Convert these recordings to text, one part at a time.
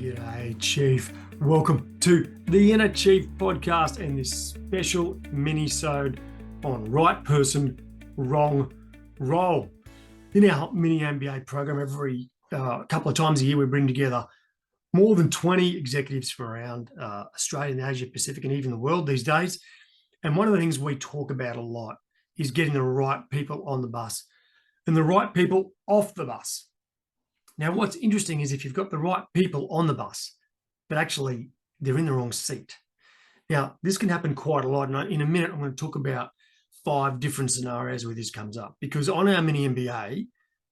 G'day, Chief. Welcome to the Inner Chief podcast and this special mini-sode on right person, wrong role. In our mini MBA program, every couple of times a year, we bring together more than 20 executives from around Australia and Asia Pacific and even the world these days. And one of the things we talk about a lot is getting the right people on the bus and the right people off the bus. Now, what's interesting is if you've got the right people on the bus, but actually they're in the wrong seat. Now, this can happen quite a lot. And in a minute, I'm going to talk about 5 different scenarios where this comes up, because on our mini MBA,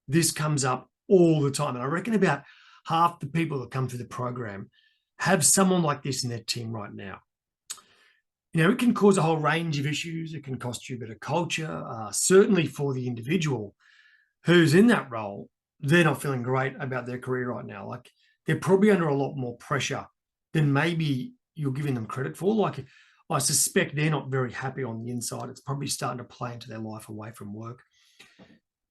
this comes up all the time. And I reckon about half the people that come through the program have someone like this in their team right now. You know, it can cause a whole range of issues. It can cost you a bit of culture, certainly for the individual who's in that role. They're not feeling great about their career right now. Like, they're probably under a lot more pressure than maybe you're giving them credit for. Like, I suspect they're not very happy on the inside. It's probably starting to play into their life away from work.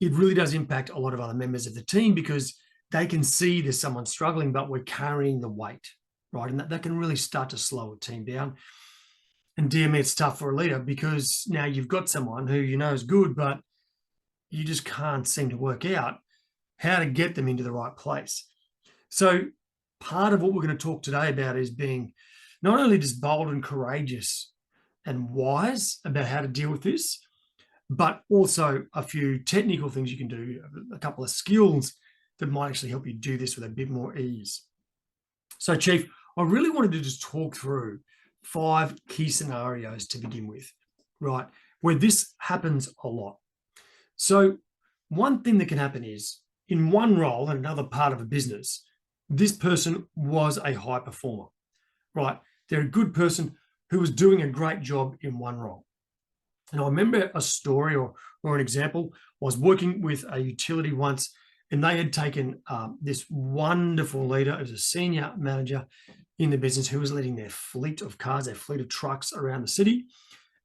It really does impact a lot of other members of the team because they can see there's someone struggling, but we're carrying the weight, right? And that can really start to slow a team down. And dear me, it's tough for a leader because now you've got someone who you know is good, but you just can't seem to work out how to get them into the right place. So part of what we're going to talk today about is being not only just bold and courageous and wise about how to deal with this, but also a few technical things you can do, a couple of skills that might actually help you do this with a bit more ease. So, Chief, I really wanted to just talk through 5 key scenarios to begin with, right, where this happens a lot. So one thing that can happen is in one role in another part of a business, this person was a high performer, right? They're a good person who was doing a great job in one role. And I remember a story or an example. I was working with a utility once, and they had taken this wonderful leader as a senior manager in the business who was leading their fleet of cars, their fleet of trucks around the city.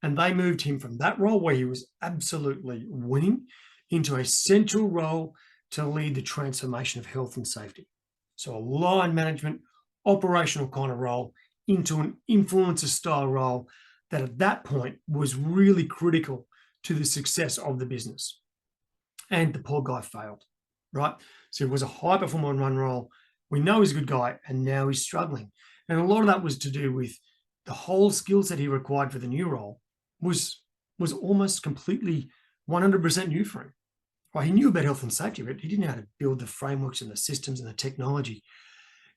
And they moved him from that role where he was absolutely winning into a central role to lead the transformation of health and safety. So a line management, operational kind of role into an influencer style role that at that point was really critical to the success of the business. And the poor guy failed, right? So he was a high performer in one role. We know he's a good guy, and now he's struggling. And a lot of that was to do with the whole skills that he required for the new role was almost completely 100% new for him. Right? He knew about health and safety, but he didn't know how to build the frameworks and the systems and the technology.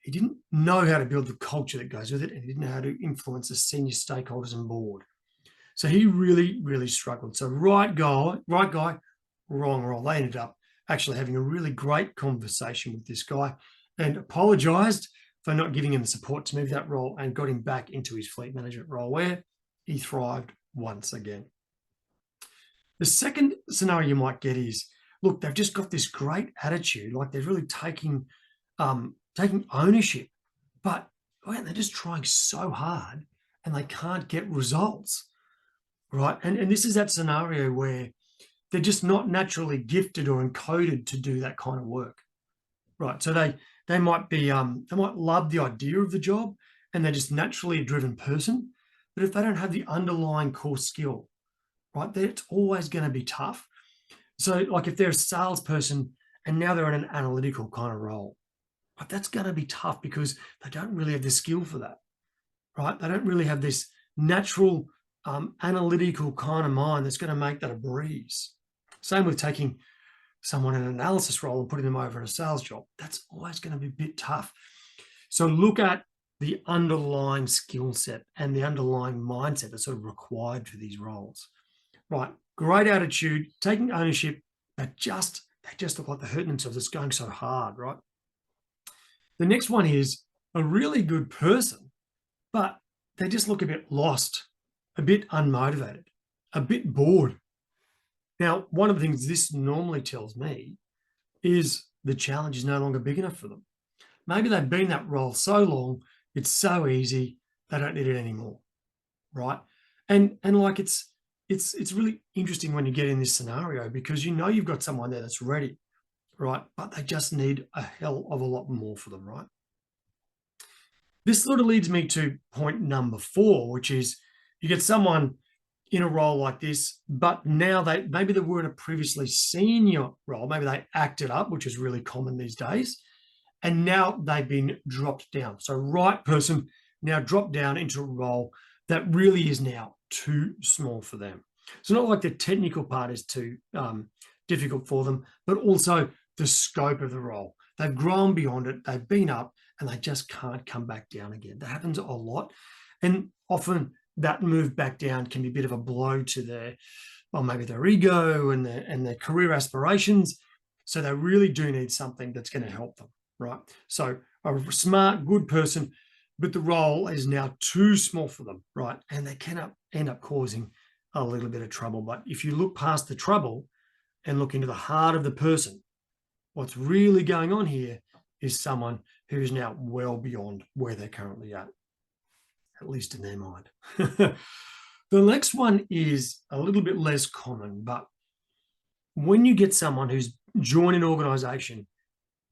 He didn't know how to build the culture that goes with it, and he didn't know how to influence the senior stakeholders and board. So he really, really struggled. So right guy, wrong role. They ended up actually having a really great conversation with this guy and apologized for not giving him the support to move that role and got him back into his fleet management role where he thrived once again. The second scenario you might get is, look, they've just got this great attitude, like they're really taking ownership, but they're just trying so hard and they can't get results, right? And this is that scenario where they're just not naturally gifted or encoded to do that kind of work, right? So they might be they might love the idea of the job and they're just naturally a driven person, but if they don't have the underlying core skill, right, then it's always going to be tough. So like if they're a salesperson and now they're in an analytical kind of role, but that's going to be tough because they don't really have the skill for that, right? They don't really have this natural analytical kind of mind that's going to make that a breeze. Same with taking someone in an analysis role and putting them over in a sales job. That's always going to be a bit tough. So look at the underlying skill set and the underlying mindset that's sort of required for these roles. Right, great attitude, taking ownership, they just look like they're hurting themselves. It's going so hard, right? The next one is a really good person, but they just look a bit lost, a bit unmotivated, a bit bored. Now, one of the things this normally tells me is the challenge is no longer big enough for them. Maybe they've been in that role so long, it's so easy, they don't need it anymore, right? And like it's really interesting when you get in this scenario because you know you've got someone there that's ready, right? But they just need a hell of a lot more for them, right? This sort of leads me to point number 4, which is you get someone in a role like this, but now maybe they were in a previously senior role, maybe they acted up, which is really common these days, and now they've been dropped down. So right person now dropped down into a role that really is now too small for them. It's not like the technical part is too difficult for them, but also the scope of the role. They've grown beyond it, they've been up, and they just can't come back down again. That happens a lot. And often that move back down can be a bit of a blow to maybe their ego and their career aspirations. So they really do need something that's going to help them, right? So a smart, good person, but the role is now too small for them, right? And they can end up causing a little bit of trouble. But if you look past the trouble and look into the heart of the person, what's really going on here is someone who is now well beyond where they're currently at least in their mind. The next one is a little bit less common, but when you get someone who's joined an organization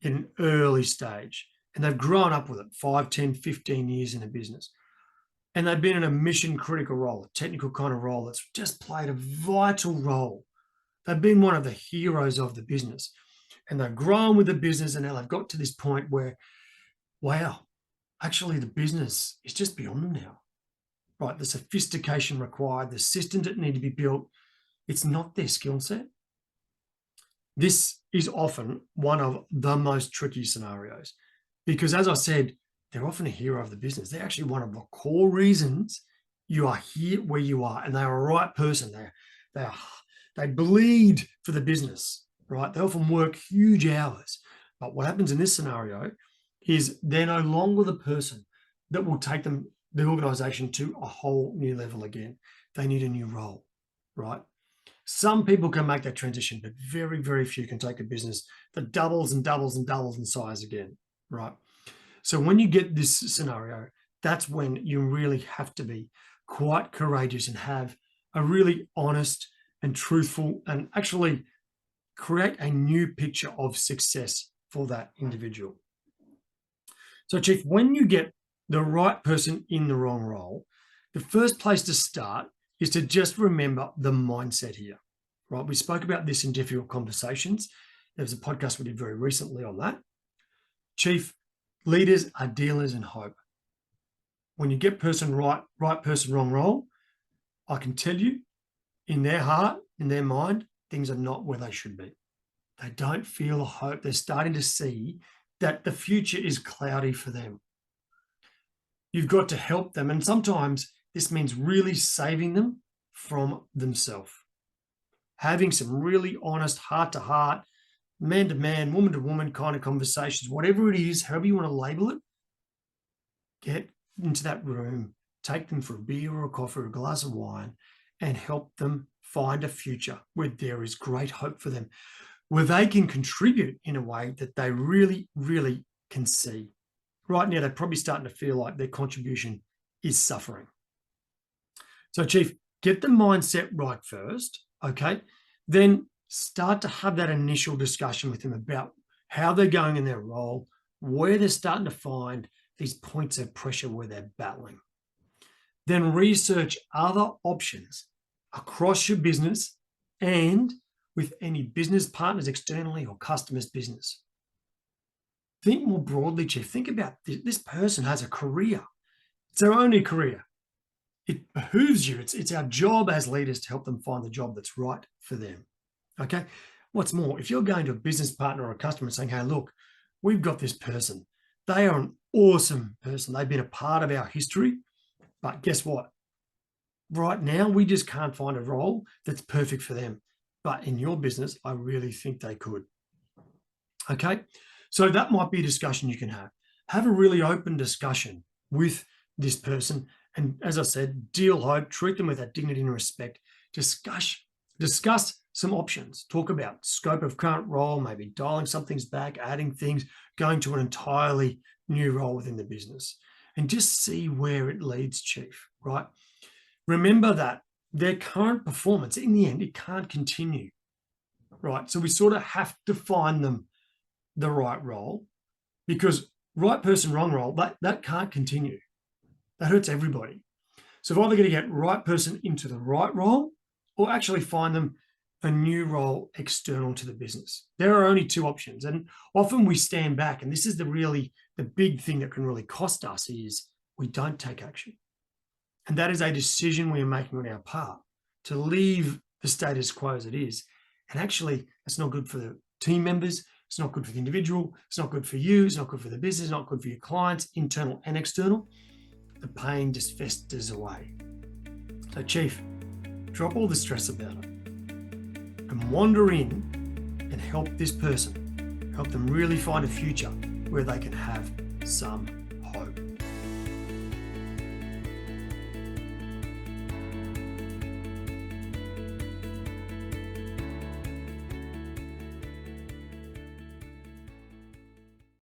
in an early stage and they've grown up with it 5, 10, 15 years in a business, and they've been in a mission critical role, a technical kind of role that's just played a vital role. They've been one of the heroes of the business, and they've grown with the business, and now they've got to this point where, wow, actually the business is just beyond them now, right? The sophistication required, the systems that need to be built, it's not their skill set. This is often one of the most tricky scenarios because, as I said, they're often a hero of the business. They're actually one of the core reasons you are here where you are, and they are a right person. They bleed for the business, right? They often work huge hours. But what happens in this scenario is they're no longer the person that will take the organization to a whole new level again. They need a new role, right? Some people can make that transition, but very, very few can take a business that doubles and doubles and doubles in size again, right? So when you get this scenario, that's when you really have to be quite courageous and have a really honest and truthful and actually create a new picture of success for that individual. So, Chief, when you get the right person in the wrong role, the first place to start is to just remember the mindset here, right? We spoke about this in Difficult Conversations. There was a podcast we did very recently on that. Chief, leaders are dealers in hope. When you get person right person, wrong role, I can tell you, in their heart, in their mind, things are not where they should be. They don't feel a hope. They're starting to see that the future is cloudy for them. You've got to help them. And sometimes this means really saving them from themselves. Having some really honest, heart-to-heart, man-to-man, woman-to-woman kind of conversations, whatever it is, however you want to label it, get into that room, take them for a beer or a coffee or a glass of wine, and help them find a future where there is great hope for them, where they can contribute in a way that they really, really can see. Right now, they're probably starting to feel like their contribution is suffering. So, Chief, get the mindset right first, okay? Then start to have that initial discussion with them about how they're going in their role, where they're starting to find these points of pressure where they're battling. Then research other options across your business and with any business partners externally or customers' business. Think more broadly, Chief. Think about this person has a career. It's their only career. It behooves you. It's our job as leaders to help them find the job that's right for them. Okay? What's more, if you're going to a business partner or a customer and saying, hey, look, we've got this person. They are an awesome person. They've been a part of our history. But guess what? Right now, we just can't find a role that's perfect for them. But in your business, I really think they could. Okay? So that might be a discussion you can have. Have a really open discussion with this person. And as I said, deal hope, treat them with that dignity and respect. Discuss some options. Talk about scope of current role, maybe dialing some things back, adding things, going to an entirely new role within the business. And just see where it leads, Chief, right? Remember that their current performance, in the end, it can't continue, right? So we sort of have to find them the right role, because right person, wrong role, that can't continue. That hurts everybody. So if either going to get right person into the right role or actually find them a new role external to the business. There are only two options. And often we stand back, and this is the big thing that can really cost us is we don't take action. And that is a decision we are making on our part to leave the status quo as it is. And actually, it's not good for the team members. It's not good for the individual. It's not good for you. It's not good for the business. It's not good for your clients, internal and external. The pain just festers away. So, Chief, drop all the stress about it and wander in and help this person, help them really find a future where they can have some